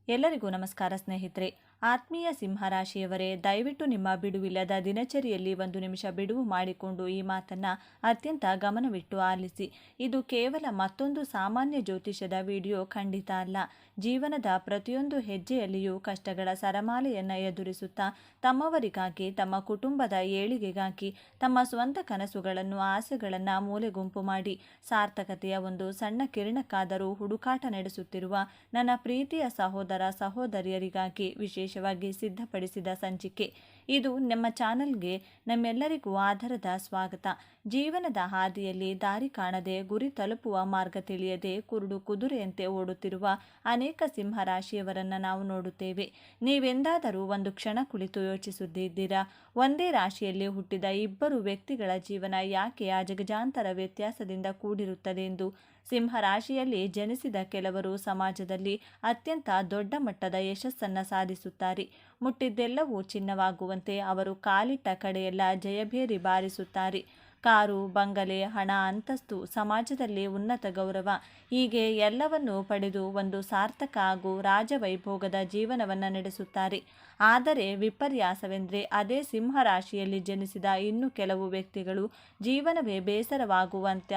ಎಲ್ಲರಿಗೂ ನಮಸ್ಕಾರ ಸ್ನೇಹಿತರೆ. ಆತ್ಮೀಯ ಸಿಂಹರಾಶಿಯವರೇ, ದಯವಿಟ್ಟು ನಿಮ್ಮ ಬಿಡುವಿಲ್ಲದ ದಿನಚರಿಯಲ್ಲಿ 1 ನಿಮಿಷ ಬಿಡುವು ಮಾಡಿಕೊಂಡು ಈ ಮಾತನ್ನು ಅತ್ಯಂತ ಗಮನವಿಟ್ಟು ಆಲಿಸಿ. ಇದು ಕೇವಲ ಮತ್ತೊಂದು ಸಾಮಾನ್ಯ ಜ್ಯೋತಿಷದ ವಿಡಿಯೋ ಖಂಡಿತ ಅಲ್ಲ. ಜೀವನದ ಪ್ರತಿಯೊಂದು ಹೆಜ್ಜೆಯಲ್ಲಿಯೂ ಕಷ್ಟಗಳ ಸರಮಾಲೆಯನ್ನು ಎದುರಿಸುತ್ತಾ ತಮ್ಮವರಿಗಾಗಿ, ತಮ್ಮ ಕುಟುಂಬದ ಏಳಿಗೆಗಾಗಿ, ತಮ್ಮ ಸ್ವಂತ ಕನಸುಗಳನ್ನು, ಆಸೆಗಳನ್ನು ಮೂಲೆಗುಂಪು ಮಾಡಿ ಸಾರ್ಥಕತೆಯ ಒಂದು ಸಣ್ಣ ಕಿರಣಕ್ಕಾದರೂ ಹುಡುಕಾಟ ನಡೆಸುತ್ತಿರುವ ನನ್ನ ಪ್ರೀತಿಯ ಸಹೋದರ ಸಹೋದರಿಯರಿಗಾಗಿ ವಿಶೇಷವಾಗಿ ಸಿದ್ಧಪಡಿಸಿದ ಸಂಚಿಕೆ ಇದು. ನಮ್ಮ ಚಾನಲ್ಗೆ ನಮ್ಮೆಲ್ಲರಿಗೂ ಆಧಾರದ ಸ್ವಾಗತ. ಜೀವನದ ಹಾದಿಯಲ್ಲಿ ದಾರಿ ಕಾಣದೆ, ಗುರಿ ತಲುಪುವ ಮಾರ್ಗ ತಿಳಿಯದೆ ಕುರುಡು ಕುದುರೆಯಂತೆ ಓಡುತ್ತಿರುವ ಅನೇಕ ಸಿಂಹರಾಶಿಯವರನ್ನು ನಾವು ನೋಡುತ್ತೇವೆ. ನೀವೆಂದಾದರೂ ಒಂದು ಕ್ಷಣ ಕುಳಿತು ಯೋಚಿಸುತ್ತಿದ್ದೀರಾ, ಒಂದೇ ರಾಶಿಯಲ್ಲಿ ಹುಟ್ಟಿದ ಇಬ್ಬರು ವ್ಯಕ್ತಿಗಳ ಜೀವನ ಯಾಕೆ ಅಜಗಜಾಂತರ ವ್ಯತ್ಯಾಸದಿಂದ ಕೂಡಿರುತ್ತದೆ ಎಂದು? ಸಿಂಹರಾಶಿಯಲ್ಲಿ ಜನಿಸಿದ ಕೆಲವರು ಸಮಾಜದಲ್ಲಿ ಅತ್ಯಂತ ದೊಡ್ಡ ಮಟ್ಟದ ಯಶಸ್ಸನ್ನು ಸಾಧಿಸುತ್ತಾರೆ. ಮುಟ್ಟಿದ್ದೆಲ್ಲವೂ ಚಿನ್ನವಾಗುವಂತೆ ಅವರು ಕಾಲಿಟ್ಟ ಕಡೆಯೆಲ್ಲ ಜಯಭೇರಿ ಬಾರಿಸುತ್ತಾರೆ. ಕಾರು, ಬಂಗಲೆ, ಹಣ, ಅಂತಸ್ತು, ಸಮಾಜದಲ್ಲಿ ಉನ್ನತ ಗೌರವ, ಹೀಗೆ ಎಲ್ಲವನ್ನೂ ಪಡೆದು ಒಂದು ಸಾರ್ಥಕ ಹಾಗೂ ರಾಜವೈಭೋಗದ ಜೀವನವನ್ನು ನಡೆಸುತ್ತಾರೆ. ಆದರೆ ವಿಪರ್ಯಾಸವೆಂದರೆ, ಅದೇ ಸಿಂಹರಾಶಿಯಲ್ಲಿ ಜನಿಸಿದ ಇನ್ನು ಕೆಲವು ವ್ಯಕ್ತಿಗಳು ಜೀವನವೇ ಬೇಸರವಾಗುವಂಥ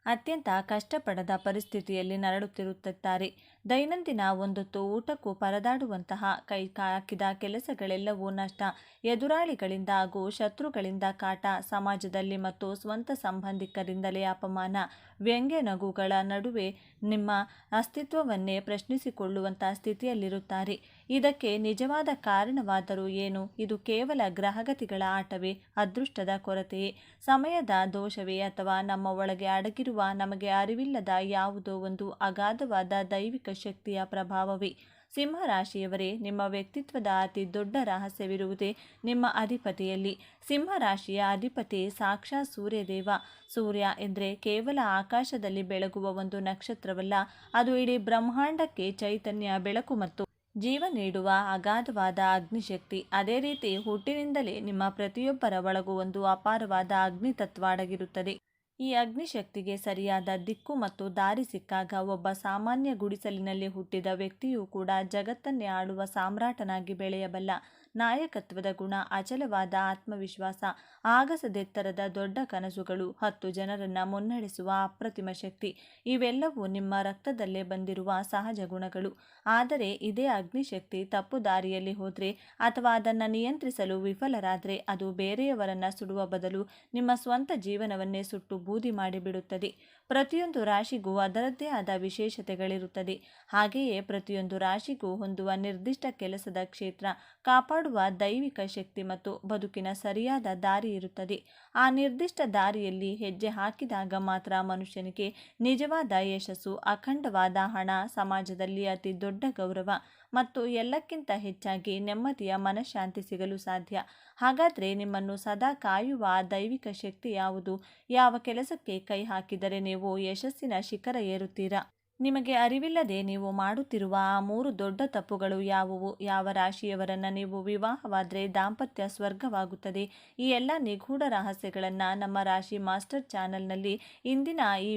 ಅತ್ಯಂತ ಕಷ್ಟಪಡದ ಪರಿಸ್ಥಿತಿಯಲ್ಲಿ ನರಳುತ್ತಿರುತ್ತಾರೆ. ದೈನಂದಿನ ಒಂದೊತ್ತು ಊಟಕ್ಕೂ ಪರದಾಡುವಂತಹ ಕೈ ಹಾಕಿದ ಕೆಲಸಗಳೆಲ್ಲವೂ ನಷ್ಟ, ಎದುರಾಳಿಗಳಿಂದ ಹಾಗೂ ಶತ್ರುಗಳಿಂದ ಕಾಟ, ಸಮಾಜದಲ್ಲಿ ಮತ್ತು ಸ್ವಂತ ಸಂಬಂಧಿಕರಿಂದಲೇ ಅಪಮಾನ, ವ್ಯಂಗ್ಯ ನಗುಗಳ ನಡುವೆ ನಿಮ್ಮ ಅಸ್ತಿತ್ವವನ್ನೇ ಪ್ರಶ್ನಿಸಿಕೊಳ್ಳುವಂಥ ಸ್ಥಿತಿಯಲ್ಲಿರುತ್ತಾರೆ. ಇದಕ್ಕೆ ನಿಜವಾದ ಕಾರಣವಾದರೂ ಏನು? ಇದು ಕೇವಲ ಗ್ರಹಗತಿಗಳ ಆಟವೇ, ಅದೃಷ್ಟದ ಕೊರತೆಯೇ, ಸಮಯದ ದೋಷವೇ, ಅಥವಾ ನಮ್ಮ ಒಳಗೆ ಅಡಗಿರುವ ನಮಗೆ ಅರಿವಿಲ್ಲದ ಯಾವುದೋ ಒಂದು ಅಗಾಧವಾದ ದೈವಿಕ ಶಕ್ತಿಯ ಪ್ರಭಾವವೇ? ಸಿಂಹರಾಶಿಯವರೇ, ನಿಮ್ಮ ವ್ಯಕ್ತಿತ್ವದ ಅತಿ ದೊಡ್ಡ ರಹಸ್ಯವಿರುವುದೇ ನಿಮ್ಮ ಅಧಿಪತಿಯಲ್ಲಿ. ಸಿಂಹರಾಶಿಯ ಅಧಿಪತಿ ಸಾಕ್ಷಾತ್ ಸೂರ್ಯದೇವ. ಸೂರ್ಯ ಎಂದರೆ ಕೇವಲ ಆಕಾಶದಲ್ಲಿ ಬೆಳಗುವ ಒಂದು ನಕ್ಷತ್ರವಲ್ಲ, ಅದು ಇಡೀ ಬ್ರಹ್ಮಾಂಡಕ್ಕೆ ಚೈತನ್ಯ, ಬೆಳಕು ಮತ್ತು ಜೀವ ನೀಡುವ ಅಗಾಧವಾದ ಅಗ್ನಿಶಕ್ತಿ. ಅದೇ ರೀತಿ ಹುಟ್ಟಿನಿಂದಲೇ ನಿಮ್ಮ ಪ್ರತಿಯೊಬ್ಬರ ಒಳಗೂ ಒಂದು ಅಪಾರವಾದ ಅಗ್ನಿತತ್ವ ಅಡಗಿರುತ್ತದೆ. ಈ ಅಗ್ನಿಶಕ್ತಿಗೆ ಸರಿಯಾದ ದಿಕ್ಕು ಮತ್ತು ದಾರಿ ಸಿಕ್ಕಾಗ ಒಬ್ಬ ಸಾಮಾನ್ಯ ಗುಡಿಸಲಿನಲ್ಲಿ ಹುಟ್ಟಿದ ವ್ಯಕ್ತಿಯೂ ಕೂಡ ಜಗತ್ತನ್ನೇ ಆಳುವ ಸಾಮ್ರಾಟನಾಗಿ ಬೆಳೆಯಬಲ್ಲ. ನಾಯಕತ್ವದ ಗುಣ, ಅಚಲವಾದ ಆತ್ಮವಿಶ್ವಾಸ, ಆಗಸದೆತ್ತರದ ದೊಡ್ಡ ಕನಸುಗಳು, 10 ಜನರನ್ನು ಮುನ್ನಡೆಸುವ ಅಪ್ರತಿಮ ಶಕ್ತಿ, ಇವೆಲ್ಲವೂ ನಿಮ್ಮ ರಕ್ತದಲ್ಲೇ ಬಂದಿರುವ ಸಹಜ ಗುಣಗಳು. ಆದರೆ ಇದೇ ಅಗ್ನಿಶಕ್ತಿ ತಪ್ಪು ದಾರಿಯಲ್ಲಿ ಹೋದರೆ ಅಥವಾ ಅದನ್ನು ನಿಯಂತ್ರಿಸಲು ವಿಫಲರಾದರೆ, ಅದು ಬೇರೆಯವರನ್ನು ಸುಡುವ ಬದಲು ನಿಮ್ಮ ಸ್ವಂತ ಜೀವನವನ್ನೇ ಸುಟ್ಟು ಬೂದಿ ಮಾಡಿಬಿಡುತ್ತದೆ. ಪ್ರತಿಯೊಂದು ರಾಶಿಗೂ ಅದರದ್ದೇ ಆದ ವಿಶೇಷತೆಗಳಿರುತ್ತದೆ. ಹಾಗೆಯೇ ಪ್ರತಿಯೊಂದು ರಾಶಿಗೂ ಹೊಂದುವ ನಿರ್ದಿಷ್ಟ ಕೆಲಸದ ಕ್ಷೇತ್ರ, ಕಾಪಾಡುವ ದೈವಿಕ ಶಕ್ತಿ ಮತ್ತು ಬದುಕಿನ ಸರಿಯಾದ ದಾರಿ ಇರುತ್ತದೆ. ಆ ನಿರ್ದಿಷ್ಟ ದಾರಿಯಲ್ಲಿ ಹೆಜ್ಜೆ ಹಾಕಿದಾಗ ಮಾತ್ರ ಮನುಷ್ಯನಿಗೆ ನಿಜವಾದ ಯಶಸ್ಸು, ಅಖಂಡವಾದ ಹಣ, ಸಮಾಜದಲ್ಲಿ ಅತಿ ದೊಡ್ಡ ಗೌರವ ಮತ್ತು ಎಲ್ಲಕ್ಕಿಂತ ಹೆಚ್ಚಾಗಿ ನೆಮ್ಮದಿಯ ಮನಃಶಾಂತಿ ಸಿಗಲು ಸಾಧ್ಯ. ಹಾಗಾದರೆ ನಿಮ್ಮನ್ನು ಸದಾ ಕಾಯುವ ಆ ದೈವಿಕ ಶಕ್ತಿ ಯಾವುದು? ಯಾವ ಕೆಲಸಕ್ಕೆ ಕೈ ಹಾಕಿದರೆ ನೀವು ಯಶಸ್ಸಿನ ಶಿಖರ ಏರುತ್ತೀರಾ? ನಿಮಗೆ ಅರಿವಿಲ್ಲದೆ ನೀವು ಮಾಡುತ್ತಿರುವ ಆ 3 ದೊಡ್ಡ ತಪ್ಪುಗಳು ಯಾವುವು? ಯಾವ ರಾಶಿಯವರನ್ನು ನೀವು ವಿವಾಹವಾದರೆ ದಾಂಪತ್ಯ ಸ್ವರ್ಗವಾಗುತ್ತದೆ? ಈ ಎಲ್ಲ ನಿಗೂಢ ರಹಸ್ಯಗಳನ್ನು ನಮ್ಮ ರಾಶಿ ಮಾಸ್ಟರ್ ಚಾನಲ್ನಲ್ಲಿ ಇಂದಿನ ಈ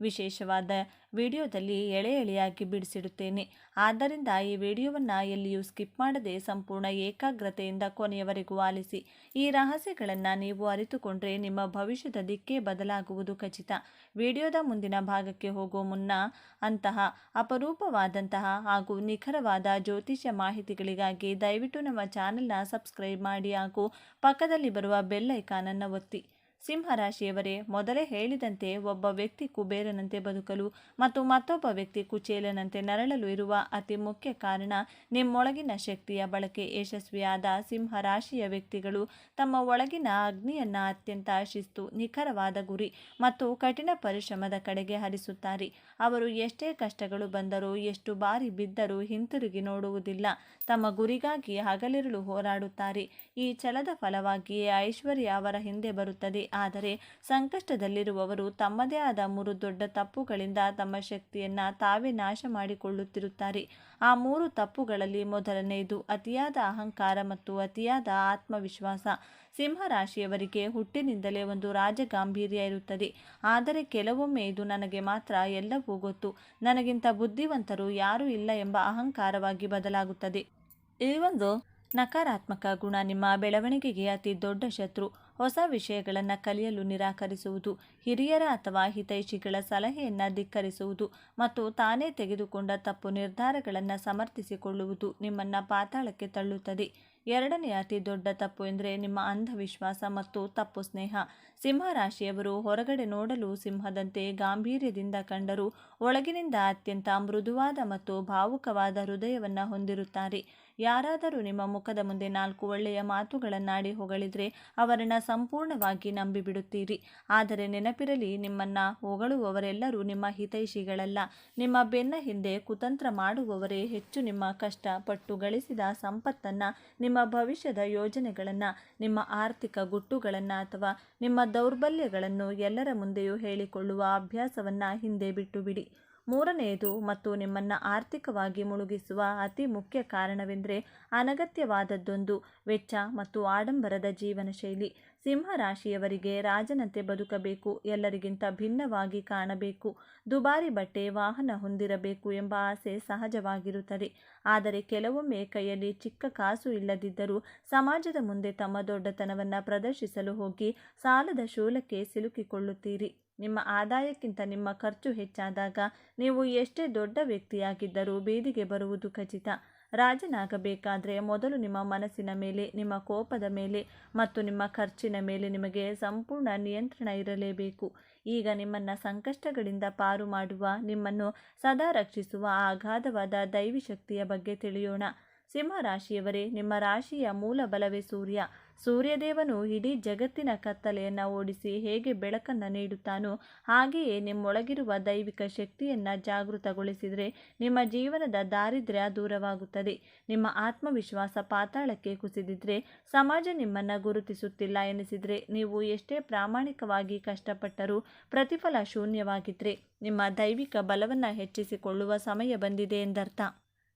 ವಿಶೇಷವಾದ ವಿಡಿಯೋದಲ್ಲಿ ಎಳೆ ಎಳೆಯಾಗಿ ಬಿಡಿಸಿಡುತ್ತೇನೆ. ಆದ್ದರಿಂದ ಈ ವಿಡಿಯೋವನ್ನು ಎಲ್ಲಿಯೂ ಸ್ಕಿಪ್ ಮಾಡದೆ ಸಂಪೂರ್ಣ ಏಕಾಗ್ರತೆಯಿಂದ ಕೊನೆಯವರೆಗೂ ಆಲಿಸಿ. ಈ ರಹಸ್ಯಗಳನ್ನು ನೀವು ಅರಿತುಕೊಂಡ್ರೆ ನಿಮ್ಮ ಭವಿಷ್ಯದ ದಿಕ್ಕೇ ಬದಲಾಗುವುದು ಖಚಿತ. ವಿಡಿಯೋದ ಮುಂದಿನ ಭಾಗಕ್ಕೆ ಹೋಗೋ ಮುನ್ನ ಅಂತಹ ಅಪರೂಪವಾದಂತಹ ಹಾಗೂ ನಿಖರವಾದ ಜ್ಯೋತಿಷ್ಯ ಮಾಹಿತಿಗಳಿಗಾಗಿ ದಯವಿಟ್ಟು ನಮ್ಮ ಚಾನೆಲ್ನ ಸಬ್ಸ್ಕ್ರೈಬ್ ಮಾಡಿ ಹಾಗೂ ಪಕ್ಕದಲ್ಲಿ ಬರುವ ಬೆಲ್ ಐಕಾನನ್ನು ಒತ್ತಿ. ಸಿಂಹರಾಶಿಯವರೇ, ಮೊದಲೇ ಹೇಳಿದಂತೆ ಒಬ್ಬ ವ್ಯಕ್ತಿ ಕುಬೇರನಂತೆ ಬದುಕಲು ಮತ್ತು ಮತ್ತೊಬ್ಬ ವ್ಯಕ್ತಿ ಕುಚೇಲನಂತೆ ನರಳಲು ಇರುವ ಅತಿ ಮುಖ್ಯ ಕಾರಣ ನಿಮ್ಮೊಳಗಿನ ಶಕ್ತಿಯ ಬಳಕೆ. ಯಶಸ್ವಿಯಾದ ಸಿಂಹರಾಶಿಯ ವ್ಯಕ್ತಿಗಳು ತಮ್ಮ ಒಳಗಿನ ಅಗ್ನಿಯನ್ನು ಅತ್ಯಂತ ಶಿಸ್ತು, ನಿಖರವಾದ ಗುರಿ ಮತ್ತು ಕಠಿಣ ಪರಿಶ್ರಮದ ಕಡೆಗೆ ಹರಿಸುತ್ತಾರೆ. ಅವರು ಎಷ್ಟೇ ಕಷ್ಟಗಳು ಬಂದರೂ, ಎಷ್ಟು ಬಾರಿ ಬಿದ್ದರೂ ಹಿಂತಿರುಗಿ ನೋಡುವುದಿಲ್ಲ. ತಮ್ಮ ಗುರಿಗಾಗಿ ಹಗಲಿರುಳು ಹೋರಾಡುತ್ತಾರೆ. ಈ ಛಲದ ಫಲವಾಗಿಯೇ ಐಶ್ವರ್ಯ ಅವರ ಹಿಂದೆ ಬರುತ್ತದೆ. ಆದರೆ ಸಂಕಷ್ಟದಲ್ಲಿರುವವರು ತಮ್ಮದೇ ಆದ 3 ದೊಡ್ಡ ತಪ್ಪುಗಳಿಂದ ತಮ್ಮ ಶಕ್ತಿಯನ್ನು ತಾವೇ ನಾಶ ಮಾಡಿಕೊಳ್ಳುತ್ತಿರುತ್ತಾರೆ. ಆ 3 ತಪ್ಪುಗಳಲ್ಲಿ ಮೊದಲನೆಯದು ಅತಿಯಾದ ಅಹಂಕಾರ ಮತ್ತು ಅತಿಯಾದ ಆತ್ಮವಿಶ್ವಾಸ. ಸಿಂಹರಾಶಿಯವರಿಗೆ ಹುಟ್ಟಿನಿಂದಲೇ ಒಂದು ರಾಜಗಾಂಭೀರ್ಯ ಇರುತ್ತದೆ. ಆದರೆ ಕೆಲವೊಮ್ಮೆ ಇದು ನನಗೆ ಮಾತ್ರ ಎಲ್ಲವೂ ಗೊತ್ತು, ನನಗಿಂತ ಬುದ್ಧಿವಂತರು ಯಾರೂ ಇಲ್ಲ ಎಂಬ ಅಹಂಕಾರವಾಗಿ ಬದಲಾಗುತ್ತದೆ. ಈ ಒಂದು ನಕಾರಾತ್ಮಕ ಗುಣ ನಿಮ್ಮ ಬೆಳವಣಿಗೆಗೆ ಅತಿ ದೊಡ್ಡ ಶತ್ರು. ಹೊಸ ವಿಷಯಗಳನ್ನು ಕಲಿಯಲು ನಿರಾಕರಿಸುವುದು, ಹಿರಿಯರ ಅಥವಾ ಹಿತೈಷಿಗಳ ಸಲಹೆಯನ್ನು ಧಿಕ್ಕರಿಸುವುದು ಮತ್ತು ತಾನೇ ತೆಗೆದುಕೊಂಡ ತಪ್ಪು ನಿರ್ಧಾರಗಳನ್ನು ಸಮರ್ಥಿಸಿಕೊಳ್ಳುವುದು ನಿಮ್ಮನ್ನು ಪಾತಾಳಕ್ಕೆ ತಳ್ಳುತ್ತದೆ. ಎರಡನೆಯ ಅತಿ ದೊಡ್ಡ ತಪ್ಪು ಎಂದರೆ ನಿಮ್ಮ ಅಂಧವಿಶ್ವಾಸ ಮತ್ತು ತಪ್ಪು ಸ್ನೇಹ. ಸಿಂಹರಾಶಿಯವರು ಹೊರಗಡೆ ನೋಡಲು ಸಿಂಹದಂತೆ ಗಾಂಭೀರ್ಯದಿಂದ ಕಂಡರೂ ಒಳಗಿನಿಂದ ಅತ್ಯಂತ ಮೃದುವಾದ ಮತ್ತು ಭಾವುಕವಾದ ಹೃದಯವನ್ನು ಹೊಂದಿರುತ್ತಾರೆ. ಯಾರಾದರೂ ನಿಮ್ಮ ಮುಖದ ಮುಂದೆ 4 ಒಳ್ಳೆಯ ಮಾತುಗಳನ್ನಾಡಿ ಹೊಗಳಿದರೆ ಅವರನ್ನು ಸಂಪೂರ್ಣವಾಗಿ ನಂಬಿಬಿಡುತ್ತೀರಿ. ಆದರೆ ನೆನಪಿರಲಿ, ನಿಮ್ಮನ್ನು ಹೊಗಳುವವರೆಲ್ಲರೂ ನಿಮ್ಮ ಹಿತೈಷಿಗಳಲ್ಲ. ನಿಮ್ಮ ಬೆನ್ನ ಹಿಂದೆ ಕುತಂತ್ರ ಮಾಡುವವರೇ ಹೆಚ್ಚು. ನಿಮ್ಮ ಕಷ್ಟಪಟ್ಟು ಗಳಿಸಿದ ಸಂಪತ್ತನ್ನು, ನಿಮ್ಮ ಭವಿಷ್ಯದ ಯೋಜನೆಗಳನ್ನು, ನಿಮ್ಮ ಆರ್ಥಿಕ ಗುಟ್ಟುಗಳನ್ನು ಅಥವಾ ನಿಮ್ಮ ದೌರ್ಬಲ್ಯಗಳನ್ನು ಎಲ್ಲರ ಮುಂದೆಯೂ ಹೇಳಿಕೊಳ್ಳುವ ಅಭ್ಯಾಸವನ್ನು ಹಿಂದೆ ಬಿಟ್ಟು ಬಿಡಿ. ಮೂರನೆಯದು ಮತ್ತು ನಿಮ್ಮನ್ನು ಆರ್ಥಿಕವಾಗಿ ಮುಳುಗಿಸುವ ಅತಿ ಮುಖ್ಯ ಕಾರಣವೆಂದರೆ ಅನಗತ್ಯವಾದದ್ದೊಂದು ವೆಚ್ಚ ಮತ್ತು ಆಡಂಬರದ ಜೀವನ ಶೈಲಿ. ಸಿಂಹರಾಶಿಯವರಿಗೆ ರಾಜನಂತೆ ಬದುಕಬೇಕು, ಎಲ್ಲರಿಗಿಂತ ಭಿನ್ನವಾಗಿ ಕಾಣಬೇಕು, ದುಬಾರಿ ಬಟ್ಟೆ, ವಾಹನ ಹೊಂದಿರಬೇಕು ಎಂಬ ಆಸೆ ಸಹಜವಾಗಿರುತ್ತದೆ. ಆದರೆ ಕೆಲವೊಮ್ಮೆ ಕೈಯಲ್ಲಿ ಚಿಕ್ಕ ಕಾಸು ಇಲ್ಲದಿದ್ದರೂ ಸಮಾಜದ ಮುಂದೆ ತಮ್ಮ ದೊಡ್ಡತನವನ್ನು ಪ್ರದರ್ಶಿಸಲು ಹೋಗಿ ಸಾಲದ ಶೂಲಕ್ಕೆ ಸಿಲುಕಿಕೊಳ್ಳುತ್ತೀರಿ. ನಿಮ್ಮ ಆದಾಯಕ್ಕಿಂತ ನಿಮ್ಮ ಖರ್ಚು ಹೆಚ್ಚಾದಾಗ ನೀವು ಎಷ್ಟೇ ದೊಡ್ಡ ವ್ಯಕ್ತಿಯಾಗಿದ್ದರೂ ಬೀದಿಗೆ ಬರುವುದು ಖಚಿತ. ರಾಜನಾಗಬೇಕಾದರೆ ಮೊದಲು ನಿಮ್ಮ ಮನಸ್ಸಿನ ಮೇಲೆ, ನಿಮ್ಮ ಕೋಪದ ಮೇಲೆ ಮತ್ತು ನಿಮ್ಮ ಖರ್ಚಿನ ಮೇಲೆ ನಿಮಗೆ ಸಂಪೂರ್ಣ ನಿಯಂತ್ರಣ ಇರಲೇಬೇಕು. ಈಗ ನಿಮ್ಮನ್ನು ಸಂಕಷ್ಟಗಳಿಂದ ಪಾರು ಮಾಡುವ, ನಿಮ್ಮನ್ನು ಸದಾ ರಕ್ಷಿಸುವ ಆ ಅಗಾಧವಾದ ದೈವಿ ಶಕ್ತಿಯ ಬಗ್ಗೆ ತಿಳಿಯೋಣ. ಸಿಂಹರಾಶಿಯವರೇ, ನಿಮ್ಮ ರಾಶಿಯ ಮೂಲ ಬಲವೇ ಸೂರ್ಯ. ಸೂರ್ಯದೇವನು ಇಡೀ ಜಗತ್ತಿನ ಕತ್ತಲೆಯನ್ನು ಓಡಿಸಿ ಹೇಗೆ ಬೆಳಕನ್ನು ನೀಡುತ್ತಾನೋ ಹಾಗೆಯೇ ನಿಮ್ಮೊಳಗಿರುವ ದೈವಿಕ ಶಕ್ತಿಯನ್ನು ಜಾಗೃತಗೊಳಿಸಿದರೆ ನಿಮ್ಮ ಜೀವನದ ದಾರಿದ್ರ್ಯ ದೂರವಾಗುತ್ತದೆ. ನಿಮ್ಮ ಆತ್ಮವಿಶ್ವಾಸ ಪಾತಾಳಕ್ಕೆ ಕುಸಿದಿದ್ರೆ, ಸಮಾಜ ನಿಮ್ಮನ್ನು ಗುರುತಿಸುತ್ತಿಲ್ಲ ಎನಿಸಿದರೆ, ನೀವು ಎಷ್ಟೇ ಪ್ರಾಮಾಣಿಕವಾಗಿ ಕಷ್ಟಪಟ್ಟರೂ ಪ್ರತಿಫಲ ಶೂನ್ಯವಾಗಿದ್ದರೆ ನಿಮ್ಮ ದೈವಿಕ ಬಲವನ್ನು ಹೆಚ್ಚಿಸಿಕೊಳ್ಳುವ ಸಮಯ ಬಂದಿದೆ ಎಂದರ್ಥ.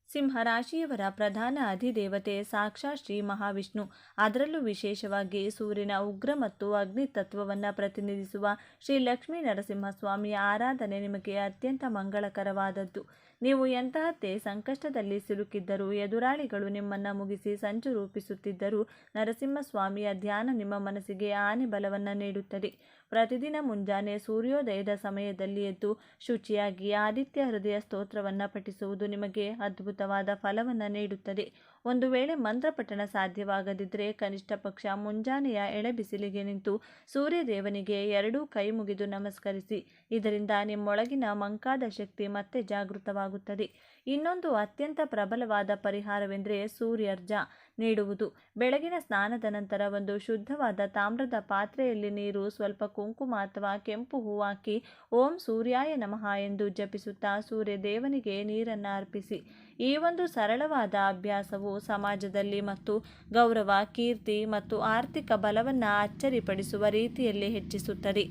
ಸಿಂಹರಾಶಿಯವರ ಪ್ರಧಾನ ಅಧಿದೇವತೆ ಸಾಕ್ಷಾತ್ ಶ್ರೀ ಮಹಾವಿಷ್ಣು. ಅದರಲ್ಲೂ ವಿಶೇಷವಾಗಿ ಸೂರ್ಯನ ಉಗ್ರ ಮತ್ತು ಅಗ್ನಿ ತತ್ವವನ್ನು ಪ್ರತಿನಿಧಿಸುವ ಶ್ರೀ ಲಕ್ಷ್ಮೀ ನರಸಿಂಹಸ್ವಾಮಿಯ ಆರಾಧನೆ ನಿಮಗೆ ಅತ್ಯಂತ ಮಂಗಳಕರವಾದದ್ದು. ನೀವು ಎಂತಹದ್ದೇ ಸಂಕಷ್ಟದಲ್ಲಿ ಸಿಲುಕಿದ್ದರೂ, ಎದುರಾಳಿಗಳು ನಿಮ್ಮನ್ನು ಮುಗಿಸಿ ಸಂಚು ರೂಪಿಸುತ್ತಿದ್ದರೂ ನರಸಿಂಹಸ್ವಾಮಿಯ ಧ್ಯಾನ ನಿಮ್ಮ ಮನಸ್ಸಿಗೆ ಆನೆ ಬಲವನ್ನು ನೀಡುತ್ತದೆ. ಪ್ರತಿದಿನ ಮುಂಜಾನೆ ಸೂರ್ಯೋದಯದ ಸಮಯದಲ್ಲಿ ಎದ್ದು ಶುಚಿಯಾಗಿ ಆದಿತ್ಯ ಹೃದಯ ಸ್ತೋತ್ರವನ್ನು ಪಠಿಸುವುದು ನಿಮಗೆ ಅದ್ಭುತವಾದ ಫಲವನ್ನು ನೀಡುತ್ತದೆ. ಒಂದು ವೇಳೆ ಮಂತ್ರಪಠಣ ಸಾಧ್ಯವಾಗದಿದ್ದರೆ ಕನಿಷ್ಠ ಪಕ್ಷ ಮುಂಜಾನೆಯ ಎಳೆಬಿಸಿಲಿಗೆ ನಿಂತು ಸೂರ್ಯದೇವನಿಗೆ 2 ಕೈ ಮುಗಿದು ನಮಸ್ಕರಿಸಿ. ಇದರಿಂದ ನಿಮ್ಮೊಳಗಿನ ಮಂಕಾದ ಶಕ್ತಿ ಮತ್ತೆ ಜಾಗೃತವಾಗುತ್ತದೆ. ಇನ್ನೊಂದು ಅತ್ಯಂತ ಪ್ರಬಲವಾದ ಪರಿಹಾರವೆಂದರೆ ಸೂರ್ಯಾರ್ಘ್ಯ ನೀಡುವುದು. ಬೆಳಗಿನ ಸ್ನಾನದ ನಂತರ ಒಂದು ಶುದ್ಧವಾದ ತಾಮ್ರದ ಪಾತ್ರೆಯಲ್ಲಿ ನೀರು, ಸ್ವಲ್ಪ ಕುಂಕುಮ ಅಥವಾ ಕೆಂಪು ಹೂವು ಹಾಕಿ ಓಂ ಸೂರ್ಯಾಯ ನಮಃ ಎಂದು ಜಪಿಸುತ್ತಾ ಸೂರ್ಯದೇವನಿಗೆ ನೀರನ್ನು ಅರ್ಪಿಸಿ. ಈ ಒಂದು ಸರಳವಾದ ಅಭ್ಯಾಸವು ಸಮಾಜದಲ್ಲಿ ಮತ್ತು ಗೌರವ, ಕೀರ್ತಿ ಮತ್ತು ಆರ್ಥಿಕ ಬಲವನ್ನು ಅಚ್ಚರಿಪಡಿಸುವ ರೀತಿಯಲ್ಲಿ ಹೆಚ್ಚಿಸುತ್ತದೆ.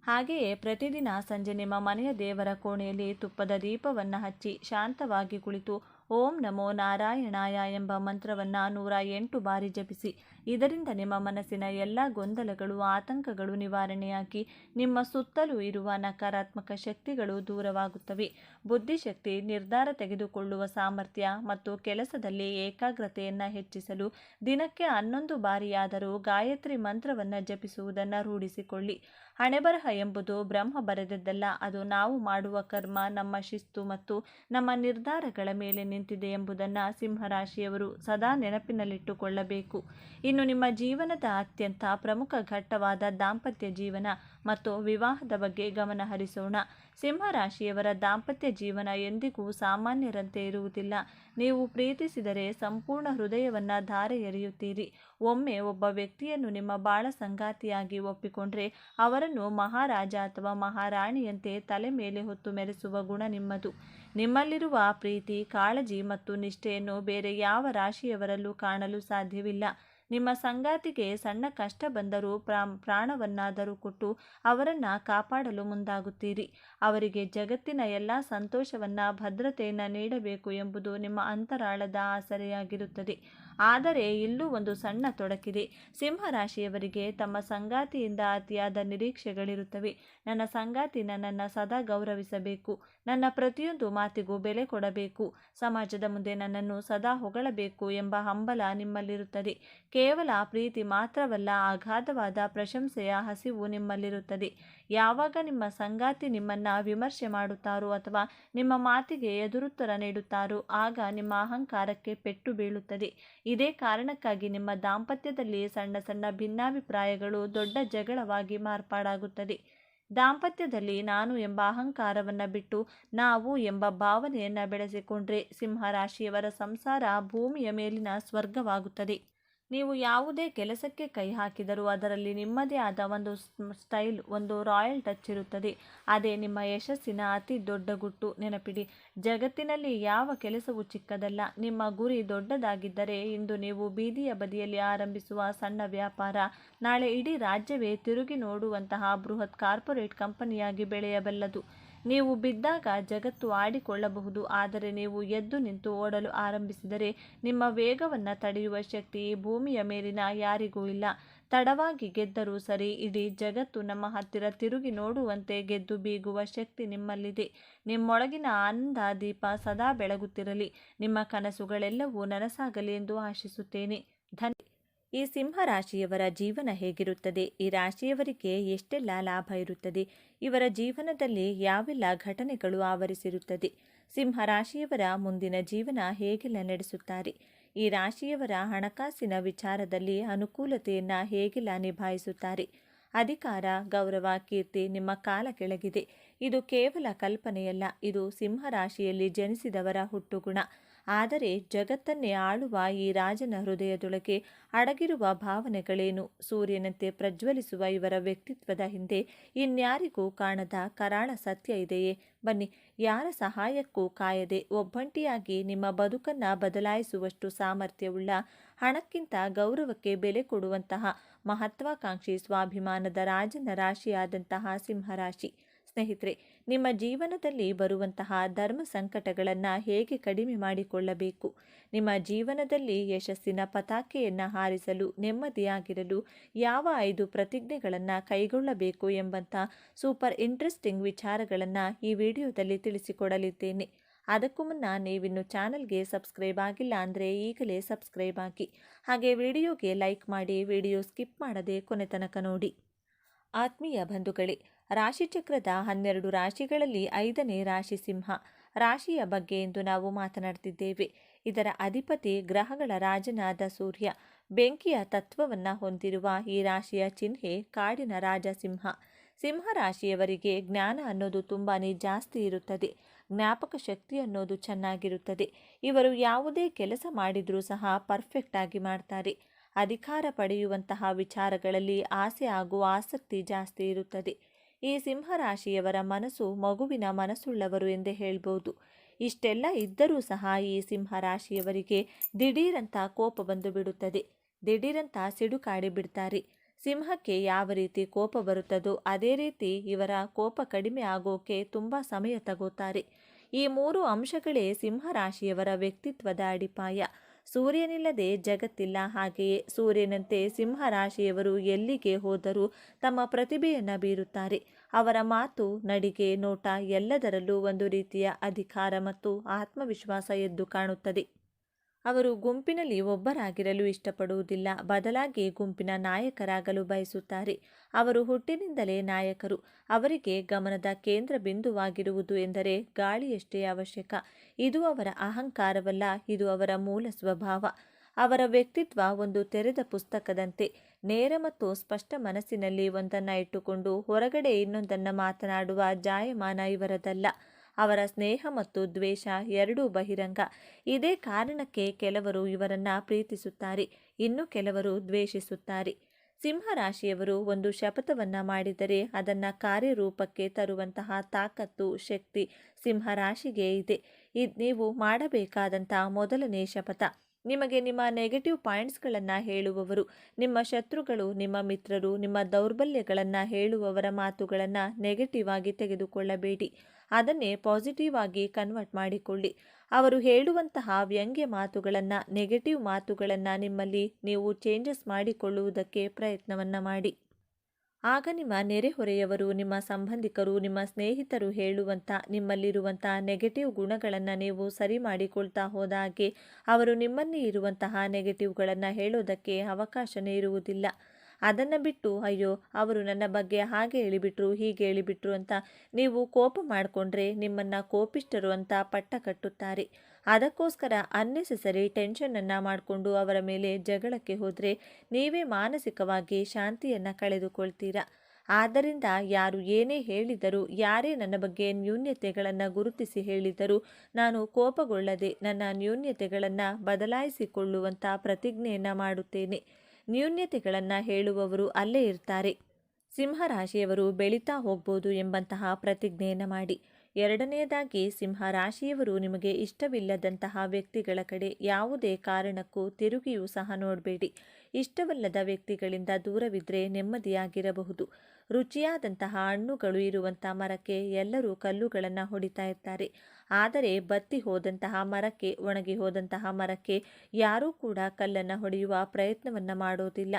ಹಾಗೆಯೇ ಪ್ರತಿದಿನ ಸಂಜೆ ನಿಮ್ಮ ಮನೆಯ ದೇವರ ಕೋಣೆಯಲ್ಲಿ ತುಪ್ಪದ ದೀಪವನ್ನು ಹಚ್ಚಿ ಶಾಂತವಾಗಿ ಕುಳಿತು ಓಂ ನಮೋ ನಾರಾಯಣಾಯ ಎಂಬ ಮಂತ್ರವನ್ನು 108 ಬಾರಿ ಜಪಿಸಿ. ಇದರಿಂದ ನಿಮ್ಮ ಮನಸ್ಸಿನ ಎಲ್ಲ ಗೊಂದಲಗಳು, ಆತಂಕಗಳು ನಿವಾರಣೆಯಾಗಿ ನಿಮ್ಮ ಸುತ್ತಲೂ ಇರುವ ನಕಾರಾತ್ಮಕ ಶಕ್ತಿಗಳು ದೂರವಾಗುತ್ತವೆ. ಬುದ್ಧಿಶಕ್ತಿ, ನಿರ್ಧಾರ ತೆಗೆದುಕೊಳ್ಳುವ ಸಾಮರ್ಥ್ಯ ಮತ್ತು ಕೆಲಸದಲ್ಲಿ ಏಕಾಗ್ರತೆಯನ್ನು ಹೆಚ್ಚಿಸಲು ದಿನಕ್ಕೆ 11 ಬಾರಿಯಾದರೂ ಗಾಯತ್ರಿ ಮಂತ್ರವನ್ನು ಜಪಿಸುವುದನ್ನು ರೂಢಿಸಿಕೊಳ್ಳಿ. ಹಣೆಬರಹ ಎಂಬುದು ಬ್ರಹ್ಮ ಬರೆದದ್ದಲ್ಲ, ಅದು ನಾವು ಮಾಡುವ ಕರ್ಮ, ನಮ್ಮ ಶಿಸ್ತು ಮತ್ತು ನಮ್ಮ ನಿರ್ಧಾರಗಳ ಮೇಲೆ ನಿಂತಿದೆ ಎಂಬುದನ್ನು ಸಿಂಹರಾಶಿಯವರು ಸದಾ ನೆನಪಿನಲ್ಲಿಟ್ಟುಕೊಳ್ಳಬೇಕು. ಇನ್ನು ನಿಮ್ಮ ಜೀವನದ ಅತ್ಯಂತ ಪ್ರಮುಖ ಘಟ್ಟವಾದ ದಾಂಪತ್ಯ ಜೀವನ ಮತ್ತು ವಿವಾಹದ ಬಗ್ಗೆ ಗಮನ ಹರಿಸೋಣ. ಸಿಂಹರಾಶಿಯವರ ದಾಂಪತ್ಯ ಜೀವನ ಎಂದಿಗೂ ಸಾಮಾನ್ಯರಂತೆ ಇರುವುದಿಲ್ಲ. ನೀವು ಪ್ರೀತಿಸಿದರೆ ಸಂಪೂರ್ಣ ಹೃದಯವನ್ನು ಧಾರೆ ಎರೆಯುತ್ತೀರಿ. ಒಮ್ಮೆ ಒಬ್ಬ ವ್ಯಕ್ತಿಯನ್ನು ನಿಮ್ಮ ಬಾಳ ಸಂಗಾತಿಯಾಗಿ ಒಪ್ಪಿಕೊಂಡ್ರೆ ಅವರನ್ನು ಮಹಾರಾಜ ಅಥವಾ ಮಹಾರಾಣಿಯಂತೆ ತಲೆ ಮೇಲೆ ಹೊತ್ತು ಮೆರೆಸುವ ಗುಣ ನಿಮ್ಮದು. ನಿಮ್ಮಲ್ಲಿರುವ ಪ್ರೀತಿ, ಕಾಳಜಿ ಮತ್ತು ನಿಷ್ಠೆಯನ್ನು ಬೇರೆ ಯಾವ ರಾಶಿಯವರಲ್ಲೂ ಕಾಣಲು ಸಾಧ್ಯವಿಲ್ಲ. ನಿಮ್ಮ ಸಂಗಾತಿಗೆ ಸಣ್ಣ ಕಷ್ಟ ಬಂದರೂ ಪ್ರಾಣವನ್ನಾದರೂ ಕೊಟ್ಟು ಅವರನ್ನು ಕಾಪಾಡಲು ಮುಂದಾಗುತ್ತೀರಿ. ಅವರಿಗೆ ಜಗತ್ತಿನ ಎಲ್ಲ ಸಂತೋಷವನ್ನು ಭದ್ರತೆಯನ್ನು ನೀಡಬೇಕು ಎಂಬುದು ನಿಮ್ಮ ಅಂತರಾಳದ ಆಸರೆಯಾಗಿರುತ್ತದೆ. ಆದರೆ ಇಲ್ಲೂ ಒಂದು ಸಣ್ಣ ತೊಡಕಿದೆ. ಸಿಂಹರಾಶಿಯವರಿಗೆ ತಮ್ಮ ಸಂಗಾತಿಯಿಂದ ಅತಿಯಾದ ನಿರೀಕ್ಷೆಗಳಿರುತ್ತವೆ. ನನ್ನ ಸಂಗಾತಿ ನನ್ನನ್ನು ಸದಾ ಗೌರವಿಸಬೇಕು, ನನ್ನ ಪ್ರತಿಯೊಂದು ಮಾತಿಗೂ ಬೆಲೆ ಕೊಡಬೇಕು, ಸಮಾಜದ ಮುಂದೆ ನನ್ನನ್ನು ಸದಾ ಹೊಗಳಬೇಕು ಎಂಬ ಹಂಬಲ ನಿಮ್ಮಲ್ಲಿರುತ್ತದೆ. ಕೇವಲ ಪ್ರೀತಿ ಮಾತ್ರವಲ್ಲ, ಅಗಾಧವಾದ ಪ್ರಶಂಸೆಯ ಹಸಿವು ನಿಮ್ಮಲ್ಲಿರುತ್ತದೆ. ಯಾವಾಗ ನಿಮ್ಮ ಸಂಗಾತಿ ನಿಮ್ಮನ್ನು ವಿಮರ್ಶೆ ಮಾಡುತ್ತಾರೋ ಅಥವಾ ನಿಮ್ಮ ಮಾತಿಗೆ ಎದುರುತ್ತರ ನೀಡುತ್ತಾರೋ ಆಗ ನಿಮ್ಮ ಅಹಂಕಾರಕ್ಕೆ ಪೆಟ್ಟು ಬೀಳುತ್ತದೆ. ಇದೇ ಕಾರಣಕ್ಕಾಗಿ ನಿಮ್ಮ ದಾಂಪತ್ಯದಲ್ಲಿ ಸಣ್ಣ ಸಣ್ಣ ಭಿನ್ನಾಭಿಪ್ರಾಯಗಳು ದೊಡ್ಡ ಜಗಳವಾಗಿ ಮಾರ್ಪಾಡಾಗುತ್ತದೆ. ದಾಂಪತ್ಯದಲ್ಲಿ ನಾನು ಎಂಬ ಅಹಂಕಾರವನ್ನು ಬಿಟ್ಟು ನಾವು ಎಂಬ ಭಾವನೆಯನ್ನು ಬೆಳೆಸಿಕೊಂಡ್ರೆ ಸಿಂಹರಾಶಿಯವರ ಸಂಸಾರ ಭೂಮಿಯ ಮೇಲಿನ ಸ್ವರ್ಗವಾಗುತ್ತದೆ. ನೀವು ಯಾವುದೇ ಕೆಲಸಕ್ಕೆ ಕೈ ಹಾಕಿದರೂ ಅದರಲ್ಲಿ ನಿಮ್ಮದೇ ಆದ ಒಂದು ಸ್ಟೈಲ್, ಒಂದು ರಾಯಲ್ ಟಚ್ ಇರುತ್ತದೆ. ಅದೇ ನಿಮ್ಮ ಯಶಸ್ಸಿನ ಅತಿ ದೊಡ್ಡ ಗುಟ್ಟು. ನೆನಪಿಡಿ, ಜಗತ್ತಿನಲ್ಲಿ ಯಾವ ಕೆಲಸವೂ ಚಿಕ್ಕದಲ್ಲ. ನಿಮ್ಮ ಗುರಿ ದೊಡ್ಡದಾಗಿದ್ದರೆ ಇಂದು ನೀವು ಬೀದಿಯ ಬದಿಯಲ್ಲಿ ಆರಂಭಿಸುವ ಸಣ್ಣ ವ್ಯಾಪಾರ ನಾಳೆ ಇಡೀ ರಾಜ್ಯವೇ ತಿರುಗಿ ನೋಡುವಂತಹ ಬೃಹತ್ ಕಾರ್ಪೊರೇಟ್ ಕಂಪನಿಯಾಗಿ ಬೆಳೆಯಬಲ್ಲದು. ನೀವು ಬಿದ್ದಾಗ ಜಗತ್ತು ಆಡಿಕೊಳ್ಳಬಹುದು, ಆದರೆ ನೀವು ಎದ್ದು ನಿಂತು ಓಡಲು ಆರಂಭಿಸಿದರೆ ನಿಮ್ಮ ವೇಗವನ್ನು ತಡೆಯುವ ಶಕ್ತಿ ಈ ಭೂಮಿಯ ಮೇಲಿನ ಯಾರಿಗೂ ಇಲ್ಲ. ತಡವಾಗಿ ಗೆದ್ದರೂ ಸರಿ, ಇಡೀ ಜಗತ್ತು ನಮ್ಮ ಹತ್ತಿರ ತಿರುಗಿ ನೋಡುವಂತೆ ಗೆದ್ದು ಬೀಗುವ ಶಕ್ತಿ ನಿಮ್ಮಲ್ಲಿದೆ. ನಿಮ್ಮೊಳಗಿನ ಆನಂದ ದೀಪ ಸದಾ ಬೆಳಗುತ್ತಿರಲಿ. ನಿಮ್ಮ ಕನಸುಗಳೆಲ್ಲವೂ ನನಸಾಗಲಿ ಎಂದು ಆಶಿಸುತ್ತೇನೆ. ಈ ಸಿಂಹರಾಶಿಯವರ ಜೀವನ ಹೇಗಿರುತ್ತದೆ? ಈ ರಾಶಿಯವರಿಗೆ ಎಷ್ಟೆಲ್ಲ ಲಾಭ ಇರುತ್ತದೆ? ಇವರ ಜೀವನದಲ್ಲಿ ಯಾವೆಲ್ಲ ಘಟನೆಗಳು ಆವರಿಸಿರುತ್ತದೆ? ಸಿಂಹರಾಶಿಯವರ ಮುಂದಿನ ಜೀವನ ಹೇಗೆಲ್ಲ ನಡೆಸುತ್ತಾರೆ? ಈ ರಾಶಿಯವರ ಹಣಕಾಸಿನ ವಿಚಾರದಲ್ಲಿ ಅನುಕೂಲತೆಯನ್ನು ಹೇಗೆಲ್ಲ ನಿಭಾಯಿಸುತ್ತಾರೆ? ಅಧಿಕಾರ, ಗೌರವ, ಕೀರ್ತಿ ನಿಮ್ಮ ಕಾಲ ಕೆಳಗಿದೆ. ಇದು ಕೇವಲ ಕಲ್ಪನೆಯಲ್ಲ, ಇದು ಸಿಂಹರಾಶಿಯಲ್ಲಿ ಜನಿಸಿದವರ ಹುಟ್ಟುಗುಣ. ಆದರೆ ಜಗತ್ತನ್ನೇ ಆಳುವ ಈ ರಾಜನ ಹೃದಯದೊಳಗೆ ಅಡಗಿರುವ ಭಾವನೆಗಳೇನು? ಸೂರ್ಯನಂತೆ ಪ್ರಜ್ವಲಿಸುವ ಇವರ ವ್ಯಕ್ತಿತ್ವದ ಹಿಂದೆ ಇನ್ಯಾರಿಗೂ ಕಾಣದ ಕರಾಳ ಸತ್ಯ ಇದೆಯೇ? ಬನ್ನಿ, ಯಾರ ಸಹಾಯಕ್ಕೂ ಕಾಯದೆ ಒಬ್ಬಂಟಿಯಾಗಿ ನಿಮ್ಮ ಬದುಕನ್ನು ಬದಲಾಯಿಸುವಷ್ಟು ಸಾಮರ್ಥ್ಯವುಳ್ಳ, ಹಣಕ್ಕಿಂತ ಗೌರವಕ್ಕೆ ಬೆಲೆ ಕೊಡುವಂತಹ ಮಹತ್ವಾಕಾಂಕ್ಷಿ ಸ್ವಾಭಿಮಾನದ ರಾಜನ ರಾಶಿಯಾದಂತಹ ಸಿಂಹರಾಶಿ. ಸ್ನೇಹಿತರೆ, ನಿಮ್ಮ ಜೀವನದಲ್ಲಿ ಬರುವಂತಹ ಧರ್ಮ ಸಂಕಟಗಳನ್ನು ಹೇಗೆ ಕಡಿಮೆ ಮಾಡಿಕೊಳ್ಳಬೇಕು? ನಿಮ್ಮ ಜೀವನದಲ್ಲಿ ಯಶಸ್ಸಿನ ಪತಾಕೆಯನ್ನು ಹಾರಿಸಲು, ನೆಮ್ಮದಿಯಾಗಿರಲು ಯಾವ 5 ಪ್ರತಿಜ್ಞೆಗಳನ್ನು ಕೈಗೊಳ್ಳಬೇಕು ಎಂಬಂಥ ಸೂಪರ್ ಇಂಟ್ರೆಸ್ಟಿಂಗ್ ವಿಚಾರಗಳನ್ನು ಈ ವಿಡಿಯೋದಲ್ಲಿ ತಿಳಿಸಿಕೊಡಲಿದ್ದೇನೆ. ಅದಕ್ಕೂ ಮುನ್ನ ನೀವಿನ್ನು ಚಾನಲ್ಗೆ ಸಬ್ಸ್ಕ್ರೈಬ್ ಆಗಿಲ್ಲ ಅಂದರೆ ಈಗಲೇ ಸಬ್ಸ್ಕ್ರೈಬ್ ಆಗಿ, ಹಾಗೆ ವಿಡಿಯೋಗೆ ಲೈಕ್ ಮಾಡಿ, ವಿಡಿಯೋ ಸ್ಕಿಪ್ ಮಾಡದೆ ಕೊನೆ ತನಕ ನೋಡಿ. ಆತ್ಮೀಯ ಬಂಧುಗಳೇ, ರಾಶಿಚಕ್ರದ 12 ರಾಶಿಗಳಲ್ಲಿ 5ನೇ ರಾಶಿ ಸಿಂಹ ರಾಶಿಯ ಬಗ್ಗೆ ಇಂದು ನಾವು ಮಾತನಾಡ್ತಿದ್ದೇವೆ. ಇದರ ಅಧಿಪತಿ ಗ್ರಹಗಳ ರಾಜನಾದ ಸೂರ್ಯ. ಬೆಂಕಿಯ ತತ್ವವನ್ನು ಹೊಂದಿರುವ ಈ ರಾಶಿಯ ಚಿಹ್ನೆ ಕಾಡಿನ ರಾಜ ಸಿಂಹ. ಸಿಂಹರಾಶಿಯವರಿಗೆ ಜ್ಞಾನ ಅನ್ನೋದು ತುಂಬಾ ಜಾಸ್ತಿ ಇರುತ್ತದೆ. ಜ್ಞಾಪಕ ಶಕ್ತಿ ಅನ್ನೋದು ಚೆನ್ನಾಗಿರುತ್ತದೆ. ಇವರು ಯಾವುದೇ ಕೆಲಸ ಮಾಡಿದರೂ ಸಹ ಪರ್ಫೆಕ್ಟ್ ಆಗಿ ಮಾಡ್ತಾರೆ. ಅಧಿಕಾರ ಪಡೆಯುವಂತಹ ವಿಚಾರಗಳಲ್ಲಿ ಆಸೆ ಹಾಗೂ ಆಸಕ್ತಿ ಜಾಸ್ತಿ ಇರುತ್ತದೆ. ಈ ಸಿಂಹರಾಶಿಯವರ ಮನಸ್ಸು ಮಗುವಿನ ಮನಸ್ಸುಳ್ಳವರು ಎಂದೇ ಹೇಳ್ಬೋದು. ಇಷ್ಟೆಲ್ಲ ಇದ್ದರೂ ಸಹ ಈ ಸಿಂಹರಾಶಿಯವರಿಗೆ ದಿಢೀರಂತ ಕೋಪ ಬಂದು ಬಿಡುತ್ತದೆ. ದಿಢೀರಂತ ಸಿಡುಕಾಡಿ ಬಿಡ್ತಾರೆ. ಸಿಂಹಕ್ಕೆ ಯಾವ ರೀತಿ ಕೋಪ ಬರುತ್ತದೋ ಅದೇ ರೀತಿ ಇವರ ಕೋಪ ಕಡಿಮೆ ಆಗೋಕೆ ತುಂಬ ಸಮಯ ತಗೋತಾರೆ. ಈ 3 ಅಂಶಗಳೇ ಸಿಂಹರಾಶಿಯವರ ವ್ಯಕ್ತಿತ್ವದ ಅಡಿಪಾಯ. ಸೂರ್ಯನಿಲ್ಲದೆ ಜಗತ್ತಿಲ್ಲ. ಹಾಗೆಯೇ ಸೂರ್ಯನಂತೆ ಸಿಂಹರಾಶಿಯವರು ಎಲ್ಲಿಗೆ ಹೋದರೂ ತಮ್ಮ ಪ್ರತಿಭೆಯನ್ನು ಬೀರುತ್ತಾರೆ. ಅವರ ಮಾತು, ನಡಿಗೆ, ನೋಟ ಎಲ್ಲದರಲ್ಲೂ ಒಂದು ರೀತಿಯ ಅಧಿಕಾರ ಮತ್ತು ಆತ್ಮವಿಶ್ವಾಸ ಎದ್ದು ಕಾಣುತ್ತದೆ. ಅವರು ಗುಂಪಿನಲ್ಲಿ ಒಬ್ಬರಾಗಿರಲು ಇಷ್ಟಪಡುವುದಿಲ್ಲ, ಬದಲಾಗಿ ಗುಂಪಿನ ನಾಯಕರಾಗಲು ಬಯಸುತ್ತಾರೆ. ಅವರು ಹುಟ್ಟಿನಿಂದಲೇ ನಾಯಕರು. ಅವರಿಗೆ ಗಮನದ ಕೇಂದ್ರ ಬಿಂದುವಾಗಿರುವುದು ಎಂದರೆ ಗಾಳಿಯಷ್ಟೇ ಅವಶ್ಯಕ. ಇದು ಅವರ ಅಹಂಕಾರವಲ್ಲ, ಇದು ಅವರ ಮೂಲ ಸ್ವಭಾವ. ಅವರ ವ್ಯಕ್ತಿತ್ವ ಒಂದು ತೆರೆದ ಪುಸ್ತಕದಂತೆ. ನೇರ ಮತ್ತು ಸ್ಪಷ್ಟ ಮನಸ್ಸಿನಲ್ಲಿ ಒಂದನ್ನು ಇಟ್ಟುಕೊಂಡು ಹೊರಗಡೆ ಇನ್ನೊಂದನ್ನು ಮಾತನಾಡುವ ಜಾಯಮಾನ ಇವರದಲ್ಲ. ಅವರ ಸ್ನೇಹ ಮತ್ತು ದ್ವೇಷ ಎರಡೂ ಬಹಿರಂಗ. ಇದೇ ಕಾರಣಕ್ಕೆ ಕೆಲವರು ಇವರನ್ನು ಪ್ರೀತಿಸುತ್ತಾರೆ, ಇನ್ನು ಕೆಲವರು ದ್ವೇಷಿಸುತ್ತಾರೆ. ಸಿಂಹರಾಶಿಯವರು ಒಂದು ಶಪಥವನ್ನು ಮಾಡಿದರೆ ಅದನ್ನು ಕಾರ್ಯರೂಪಕ್ಕೆ ತರುವಂತಹ ತಾಕತ್ತು, ಶಕ್ತಿ ಸಿಂಹರಾಶಿಗೆ ಇದೆ. ನೀವು ಮಾಡಬೇಕಾದಂಥ ಮೊದಲನೇ ಶಪಥ, ನಿಮಗೆ ನಿಮ್ಮ ನೆಗೆಟಿವ್ ಪಾಯಿಂಟ್ಸ್ಗಳನ್ನು ಹೇಳುವವರು, ನಿಮ್ಮ ಶತ್ರುಗಳು, ನಿಮ್ಮ ಮಿತ್ರರು, ನಿಮ್ಮ ದೌರ್ಬಲ್ಯಗಳನ್ನು ಹೇಳುವವರ ಮಾತುಗಳನ್ನು ನೆಗೆಟಿವ್ ಆಗಿ ತೆಗೆದುಕೊಳ್ಳಬೇಡಿ. ಅದನ್ನೇ ಪಾಸಿಟಿವ್ ಆಗಿ ಕನ್ವರ್ಟ್ ಮಾಡಿಕೊಳ್ಳಿ. ಅವರು ಹೇಳುವಂತಹ ವ್ಯಂಗ್ಯ ಮಾತುಗಳನ್ನು, ನೆಗೆಟಿವ್ ಮಾತುಗಳನ್ನು ನಿಮ್ಮಲ್ಲಿ ನೀವು ಚೇಂಜಸ್ ಮಾಡಿಕೊಳ್ಳುವುದಕ್ಕೆ ಪ್ರಯತ್ನವನ್ನು ಮಾಡಿ. ಆಗ ನಿಮ್ಮ ನೆರೆಹೊರೆಯವರು, ನಿಮ್ಮ ಸಂಬಂಧಿಕರು, ನಿಮ್ಮ ಸ್ನೇಹಿತರು ಹೇಳುವಂಥ ನಿಮ್ಮಲ್ಲಿರುವಂಥ ನೆಗೆಟಿವ್ ಗುಣಗಳನ್ನು ನೀವು ಸರಿ ಮಾಡಿಕೊಳ್ತಾ ಹೋದ ಹಾಗೆ ಅವರು ನಿಮ್ಮಲ್ಲಿ ಇರುವಂತಹ ನೆಗೆಟಿವ್ಗಳನ್ನು ಹೇಳೋದಕ್ಕೆ ಅವಕಾಶನೇ ಇರುವುದಿಲ್ಲ. ಅದನ್ನು ಬಿಟ್ಟು ಅಯ್ಯೋ ಅವರು ನನ್ನ ಬಗ್ಗೆ ಹಾಗೆ ಹೇಳಿಬಿಟ್ರು, ಹೀಗೆ ಹೇಳಿಬಿಟ್ರು ಅಂತ ನೀವು ಕೋಪ ಮಾಡಿಕೊಂಡ್ರೆ ನಿಮ್ಮನ್ನು ಕೋಪಿಷ್ಠರು ಅಂತ ಪಟ್ಟ ಕಟ್ಟುತ್ತಾರೆ. ಅದಕ್ಕೋಸ್ಕರ ಅನ್ನೆಸೆಸರಿ ಟೆನ್ಷನನ್ನು ಮಾಡಿಕೊಂಡು ಅವರ ಮೇಲೆ ಜಗಳಕ್ಕೆ ಹೋದರೆ ನೀವೇ ಮಾನಸಿಕವಾಗಿ ಶಾಂತಿಯನ್ನು ಕಳೆದುಕೊಳ್ತೀರಾ. ಆದ್ದರಿಂದ ಯಾರು ಏನೇ ಹೇಳಿದರೂ, ಯಾರೇ ನನ್ನ ಬಗ್ಗೆ ನ್ಯೂನ್ಯತೆಗಳನ್ನು ಗುರುತಿಸಿ ಹೇಳಿದರೂ ನಾನು ಕೋಪಗೊಳ್ಳದೆ ನನ್ನ ನ್ಯೂನ್ಯತೆಗಳನ್ನು ಬದಲಾಯಿಸಿಕೊಳ್ಳುವಂಥ ಪ್ರತಿಜ್ಞೆಯನ್ನು ಮಾಡುತ್ತೇನೆ. ನ್ಯೂನ್ಯತೆಗಳನ್ನು ಹೇಳುವವರು ಅಲ್ಲೇ ಇರ್ತಾರೆ. ಸಿಂಹರಾಶಿಯವರು ಬೆಳೀತಾ ಹೋಗ್ಬೋದು ಎಂಬಂತಹ ಪ್ರತಿಜ್ಞೆಯನ್ನು ಮಾಡಿ. ಎರಡನೆಯದಾಗಿ, ಸಿಂಹರಾಶಿಯವರು ನಿಮಗೆ ಇಷ್ಟವಿಲ್ಲದಂತಹ ವ್ಯಕ್ತಿಗಳ ಕಡೆ ಯಾವುದೇ ಕಾರಣಕ್ಕೂ ತಿರುಗಿಯೂ ಸಹ ನೋಡಬೇಡಿ. ಇಷ್ಟವಲ್ಲದ ವ್ಯಕ್ತಿಗಳಿಂದ ದೂರವಿದ್ದರೆ ನೆಮ್ಮದಿಯಾಗಿರಬಹುದು. ರುಚಿಯಾದಂತಹ ಹಣ್ಣುಗಳು ಇರುವಂಥ ಮರಕ್ಕೆ ಎಲ್ಲರೂ ಕಲ್ಲುಗಳನ್ನು ಹೊಡಿತಾ ಇರ್ತಾರೆ. ಆದರೆ ಬತ್ತಿ ಹೋದಂತಹ ಮರಕ್ಕೆ, ಒಣಗಿ ಹೋದಂತಹ ಮರಕ್ಕೆ ಯಾರೂ ಕೂಡ ಕಲ್ಲನ್ನು ಹೊಡೆಯುವ ಪ್ರಯತ್ನವನ್ನು ಮಾಡೋದಿಲ್ಲ.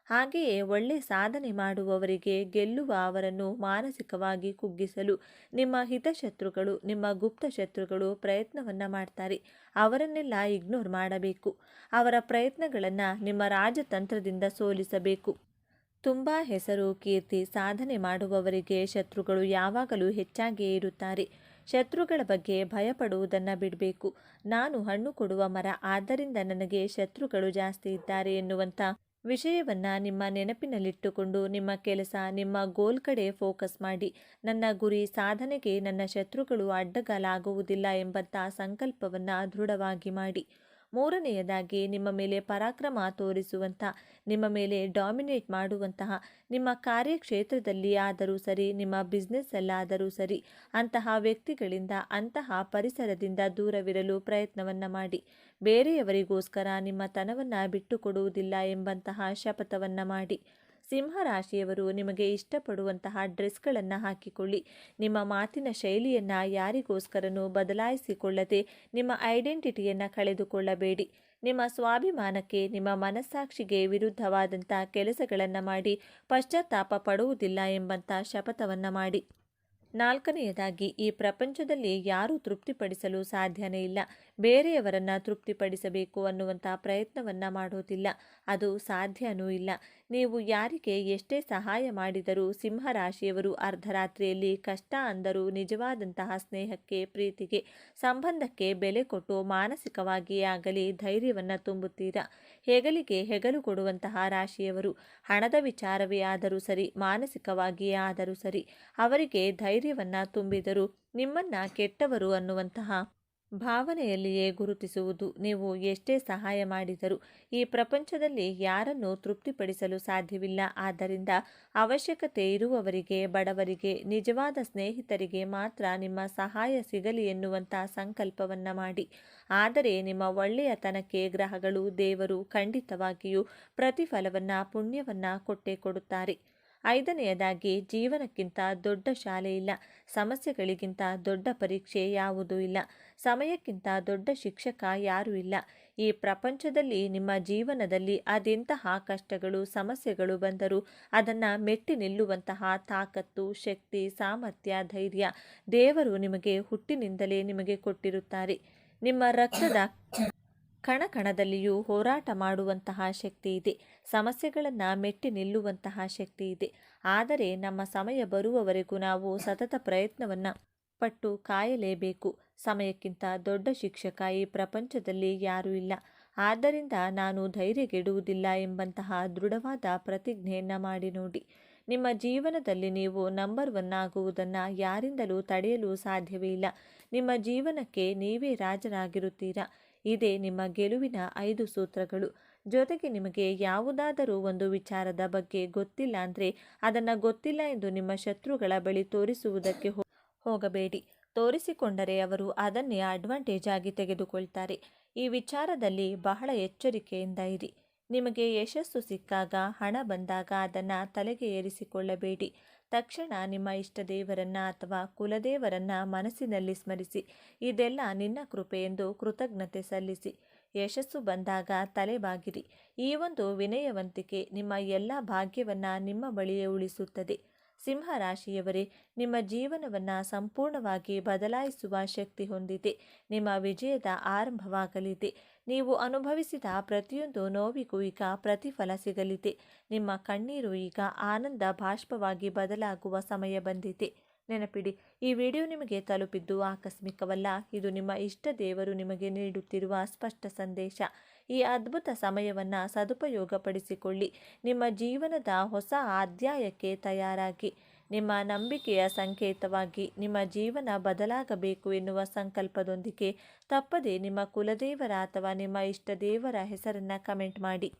ಹಾಗೆಯೇ ಒಳ್ಳೆ ಸಾಧನೆ ಮಾಡುವವರಿಗೆ ಗೆಲ್ಲುವ ಅವರನ್ನು ಮಾನಸಿಕವಾಗಿ ಕುಗ್ಗಿಸಲು ನಿಮ್ಮ ಹಿತಶತ್ರುಗಳು, ನಿಮ್ಮ ಗುಪ್ತ ಶತ್ರುಗಳು ಪ್ರಯತ್ನವನ್ನು ಮಾಡ್ತಾರೆ. ಅವರನ್ನೆಲ್ಲ ಇಗ್ನೋರ್ ಮಾಡಬೇಕು. ಅವರ ಪ್ರಯತ್ನಗಳನ್ನು ನಿಮ್ಮ ರಾಜತಂತ್ರದಿಂದ ಸೋಲಿಸಬೇಕು. ತುಂಬ ಹೆಸರು, ಕೀರ್ತಿ, ಸಾಧನೆ ಮಾಡುವವರಿಗೆ ಶತ್ರುಗಳು ಯಾವಾಗಲೂ ಹೆಚ್ಚಾಗಿಯೇ ಇರುತ್ತಾರೆ. ಶತ್ರುಗಳ ಬಗ್ಗೆ ಭಯಪಡುವುದನ್ನು ಬಿಡಬೇಕು. ನಾನು ಹಣ್ಣು ಕೊಡುವ ಮರ, ಆದ್ದರಿಂದ ನನಗೆ ಶತ್ರುಗಳು ಜಾಸ್ತಿ ಇದ್ದಾರೆ ಎನ್ನುವಂಥ ವಿಷಯವನ್ನು ನಿಮ್ಮ ನೆನಪಿನಲ್ಲಿಟ್ಟುಕೊಂಡು ನಿಮ್ಮ ಕೆಲಸ, ನಿಮ್ಮ ಗೋಲ್ ಕಡೆ ಫೋಕಸ್ ಮಾಡಿ. ನನ್ನ ಗುರಿ ಸಾಧನೆಗೆ ನನ್ನ ಶತ್ರುಗಳು ಅಡ್ಡಗಾಲಾಗುವುದಿಲ್ಲ ಎಂಬಂಥ ಸಂಕಲ್ಪವನ್ನು ದೃಢವಾಗಿ ಮಾಡಿ. ಮೂರನೆಯದಾಗಿ, ನಿಮ್ಮ ಮೇಲೆ ಪರಾಕ್ರಮ ತೋರಿಸುವಂಥ, ನಿಮ್ಮ ಮೇಲೆ ಡಾಮಿನೇಟ್ ಮಾಡುವಂತಹ, ನಿಮ್ಮ ಕಾರ್ಯಕ್ಷೇತ್ರದಲ್ಲಿ ಆದರೂ ಸರಿ, ನಿಮ್ಮ ಬಿಸ್ನೆಸ್ಸಲ್ಲಾದರೂ ಸರಿ, ಅಂತಹ ವ್ಯಕ್ತಿಗಳಿಂದ, ಅಂತಹ ಪರಿಸರದಿಂದ ದೂರವಿರಲು ಪ್ರಯತ್ನವನ್ನು ಮಾಡಿ. ಬೇರೆಯವರಿಗೋಸ್ಕರ ನಿಮ್ಮ ತನವನ್ನು ಬಿಟ್ಟುಕೊಡುವುದಿಲ್ಲ ಎಂಬಂತಹ ಶಪಥವನ್ನು ಮಾಡಿ. ಸಿಂಹರಾಶಿಯವರು ನಿಮಗೆ ಇಷ್ಟಪಡುವಂತಹ ಡ್ರೆಸ್ಗಳನ್ನು ಹಾಕಿಕೊಳ್ಳಿ. ನಿಮ್ಮ ಮಾತಿನ ಶೈಲಿಯನ್ನು ಯಾರಿಗೋಸ್ಕರನೂ ಬದಲಾಯಿಸಿಕೊಳ್ಳದೆ ನಿಮ್ಮ ಐಡೆಂಟಿಟಿಯನ್ನು ಕಳೆದುಕೊಳ್ಳಬೇಡಿ. ನಿಮ್ಮ ಸ್ವಾಭಿಮಾನಕ್ಕೆ, ನಿಮ್ಮ ಮನಸ್ಸಾಕ್ಷಿಗೆ ವಿರುದ್ಧವಾದಂಥ ಕೆಲಸಗಳನ್ನು ಮಾಡಿ ಪಶ್ಚಾತ್ತಾಪ ಪಡುವುದಿಲ್ಲ ಎಂಬಂಥ ಶಪಥವನ್ನು ಮಾಡಿ. ನಾಲ್ಕನೆಯದಾಗಿ, ಈ ಪ್ರಪಂಚದಲ್ಲಿ ಯಾರೂ ತೃಪ್ತಿಪಡಿಸಲು ಸಾಧ್ಯನೇ ಇಲ್ಲ. ಬೇರೆಯವರನ್ನು ತೃಪ್ತಿಪಡಿಸಬೇಕು ಅನ್ನುವಂಥ ಪ್ರಯತ್ನವನ್ನು ಮಾಡೋದಿಲ್ಲ. ಅದು ಸಾಧ್ಯವೂ ಇಲ್ಲ. ನೀವು ಯಾರಿಗೆ ಎಷ್ಟೇ ಸಹಾಯ ಮಾಡಿದರೂ ಸಿಂಹರಾಶಿಯವರು ಅರ್ಧರಾತ್ರಿಯಲ್ಲಿ ಕಷ್ಟ ಅಂದರೂ ನಿಜವಾದಂತಹ ಸ್ನೇಹಕ್ಕೆ, ಪ್ರೀತಿಗೆ, ಸಂಬಂಧಕ್ಕೆ ಬೆಲೆ ಕೊಟ್ಟು ಮಾನಸಿಕವಾಗಿಯೇ ಆಗಲಿ ಧೈರ್ಯವನ್ನು ತುಂಬುತ್ತೀರಾ. ಹೆಗಲಿಗೆ ಹೆಗಲು ಕೊಡುವಂತಹ ರಾಶಿಯವರು. ಹಣದ ವಿಚಾರವೇ ಆದರೂ ಸರಿ, ಮಾನಸಿಕವಾಗಿಯೇ ಆದರೂ ಸರಿ, ಅವರಿಗೆ ಧೈರ್ಯವನ್ನು ತುಂಬಿದರೂ ನಿಮ್ಮನ್ನು ಕೆಟ್ಟವರು ಅನ್ನುವಂತಹ ಭಾವನೆಯಲ್ಲಿಯೇ ಗುರುತಿಸುವುದು. ನೀವು ಎಷ್ಟೇ ಸಹಾಯ ಮಾಡಿದರೂ ಈ ಪ್ರಪಂಚದಲ್ಲಿ ಯಾರನ್ನೂ ತೃಪ್ತಿಪಡಿಸಲು ಸಾಧ್ಯವಿಲ್ಲ. ಆದ್ದರಿಂದ ಅವಶ್ಯಕತೆ ಇರುವವರಿಗೆ, ಬಡವರಿಗೆ, ನಿಜವಾದ ಸ್ನೇಹಿತರಿಗೆ ಮಾತ್ರ ನಿಮ್ಮ ಸಹಾಯ ಸಿಗಲಿ ಎನ್ನುವಂಥ ಸಂಕಲ್ಪವನ್ನು ಮಾಡಿ. ಆದರೆ ನಿಮ್ಮ ಒಳ್ಳೆಯತನಕ್ಕೆ ಗ್ರಹಗಳು, ದೇವರು ಖಂಡಿತವಾಗಿಯೂ ಪ್ರತಿಫಲವನ್ನು, ಪುಣ್ಯವನ್ನು ಕೊಟ್ಟೇ ಕೊಡುತ್ತಾರೆ. ಐದನೆಯದಾಗಿ, ಜೀವನಕ್ಕಿಂತ ದೊಡ್ಡ ಶಾಲೆ ಇಲ್ಲ. ಸಮಸ್ಯೆಗಳಿಗಿಂತ ದೊಡ್ಡ ಪರೀಕ್ಷೆ ಯಾವುದೂ ಇಲ್ಲ. ಸಮಯಕ್ಕಿಂತ ದೊಡ್ಡ ಶಿಕ್ಷಕ ಯಾರೂ ಇಲ್ಲ. ಈ ಪ್ರಪಂಚದಲ್ಲಿ ನಿಮ್ಮ ಜೀವನದಲ್ಲಿ ಅದೆಂತಹ ಕಷ್ಟಗಳು, ಸಮಸ್ಯೆಗಳು ಬಂದರೂ ಅದನ್ನು ಮೆಟ್ಟಿ ನಿಲ್ಲುವಂತಹ ತಾಕತ್ತು, ಶಕ್ತಿ, ಸಾಮರ್ಥ್ಯ, ಧೈರ್ಯ ದೇವರು ನಿಮಗೆ ಹುಟ್ಟಿನಿಂದಲೇ ನಿಮಗೆ ಕೊಟ್ಟಿರುತ್ತಾರೆ. ನಿಮ್ಮ ರಕ್ತದ ಕಣಕಣದಲ್ಲಿಯೂ ಹೋರಾಟ ಮಾಡುವಂತಹ ಶಕ್ತಿ ಇದೆ. ಸಮಸ್ಯೆಗಳನ್ನು ಮೆಟ್ಟಿ ನಿಲ್ಲುವಂತಹ ಶಕ್ತಿ ಇದೆ. ಆದರೆ ನಮ್ಮ ಸಮಯ ಬರುವವರೆಗೂ ನಾವು ಸತತ ಪ್ರಯತ್ನವನ್ನು ಪಟ್ಟು ಕಾಯಲೇಬೇಕು. ಸಮಯಕ್ಕಿಂತ ದೊಡ್ಡ ಶಿಕ್ಷಕ ಈ ಪ್ರಪಂಚದಲ್ಲಿ ಯಾರೂ ಇಲ್ಲ. ಆದ್ದರಿಂದ ನಾನು ಧೈರ್ಯಗೆಡುವುದಿಲ್ಲ ಎಂಬಂತಹ ದೃಢವಾದ ಪ್ರತಿಜ್ಞೆಯನ್ನು ಮಾಡಿ ನೋಡಿ. ನಿಮ್ಮ ಜೀವನದಲ್ಲಿ ನೀವು ನಂಬರ್ 1 ಆಗುವುದನ್ನು ಯಾರಿಂದಲೂ ತಡೆಯಲು ಸಾಧ್ಯವೇ ಇಲ್ಲ. ನಿಮ್ಮ ಜೀವನಕ್ಕೆ ನೀವೇ ರಾಜರಾಗಿರುತ್ತೀರಾ. ಇದೇ ನಿಮ್ಮ ಗೆಲುವಿನ 5 ಸೂತ್ರಗಳು. ಜೊತೆಗೆ ನಿಮಗೆ ಯಾವುದಾದರೂ ಒಂದು ವಿಚಾರದ ಬಗ್ಗೆ ಗೊತ್ತಿಲ್ಲ ಅಂದರೆ ಅದನ್ನು ಗೊತ್ತಿಲ್ಲ ಎಂದು ನಿಮ್ಮ ಶತ್ರುಗಳ ಬಳಿ ತೋರಿಸುವುದಕ್ಕೆ ಹೋಗಬೇಡಿ. ತೋರಿಸಿಕೊಂಡರೆ ಅವರು ಅದನ್ನೇ ಅಡ್ವಾಂಟೇಜ್ ಆಗಿ ತೆಗೆದುಕೊಳ್ತಾರೆ. ಈ ವಿಚಾರದಲ್ಲಿ ಬಹಳ ಎಚ್ಚರಿಕೆಯಿಂದ ಇರಿ. ನಿಮಗೆ ಯಶಸ್ಸು ಸಿಕ್ಕಾಗ, ಹಣ ಬಂದಾಗ ಅದನ್ನು ತಲೆಗೆ ಏರಿಸಿಕೊಳ್ಳಬೇಡಿ. ತಕ್ಷಣ ನಿಮ್ಮ ಇಷ್ಟ ದೇವರನ್ನ ಅಥವಾ ಕುಲದೇವರನ್ನ ಮನಸ್ಸಿನಲ್ಲಿ ಸ್ಮರಿಸಿ, ಇದೆಲ್ಲ ನಿನ್ನ ಕೃಪೆ ಎಂದು ಕೃತಜ್ಞತೆ ಸಲ್ಲಿಸಿ. ಯಶಸ್ಸು ಬಂದಾಗ ತಲೆಬಾಗಿರಿ. ಈ ಒಂದು ವಿನಯವಂತಿಕೆ ನಿಮ್ಮ ಎಲ್ಲ ಭಾಗ್ಯವನ್ನು ನಿಮ್ಮ ಬಳಿಯೇ ಉಳಿಸುತ್ತದೆ. ಸಿಂಹರಾಶಿಯವರೇ, ನಿಮ್ಮ ಜೀವನವನ್ನು ಸಂಪೂರ್ಣವಾಗಿ ಬದಲಾಯಿಸುವ ಶಕ್ತಿ ಹೊಂದಿದೆ. ನಿಮ್ಮ ವಿಜಯದ ಆರಂಭವಾಗಲಿದೆ. ನೀವು ಅನುಭವಿಸಿದ ಪ್ರತಿಯೊಂದು ನೋವಿಗೂ ಈಗ ಪ್ರತಿಫಲ ಸಿಗಲಿದೆ. ನಿಮ್ಮ ಕಣ್ಣೀರು ಈಗ ಆನಂದ ಬಾಷ್ಪವಾಗಿ ಬದಲಾಗುವ ಸಮಯ ಬಂದಿದೆ. ನೆನಪಿಡಿ, ಈ ವಿಡಿಯೋ ನಿಮಗೆ ತಲುಪಿದ್ದು ಆಕಸ್ಮಿಕವಲ್ಲ. ಇದು ನಿಮ್ಮ ಇಷ್ಟ ದೇವರು ನಿಮಗೆ ನೀಡುತ್ತಿರುವ ಸ್ಪಷ್ಟ ಸಂದೇಶ. ಈ ಅದ್ಭುತ ಸಮಯವನ್ನು ಸದುಪಯೋಗಪಡಿಸಿಕೊಳ್ಳಿ. ನಿಮ್ಮ ಜೀವನದ ಹೊಸ ಅಧ್ಯಾಯಕ್ಕೆ ತಯಾರಾಗಿ. ನಿಮ್ಮ ನಂಬಿಕೆಯ ಸಂಕೇತವಾಗಿ ನಿಮ್ಮ ಜೀವನ ಬದಲಾಗಬೇಕು ಎನ್ನುವ ಸಂಕಲ್ಪದೊಂದಿಗೆ ತಪ್ಪದೆ ನಿಮ್ಮ ಕುಲದೇವರ ಅಥವಾ ನಿಮ್ಮ ಇಷ್ಟ ದೇವರ ಹೆಸರನ್ನು ಕಮೆಂಟ್ ಮಾಡಿ.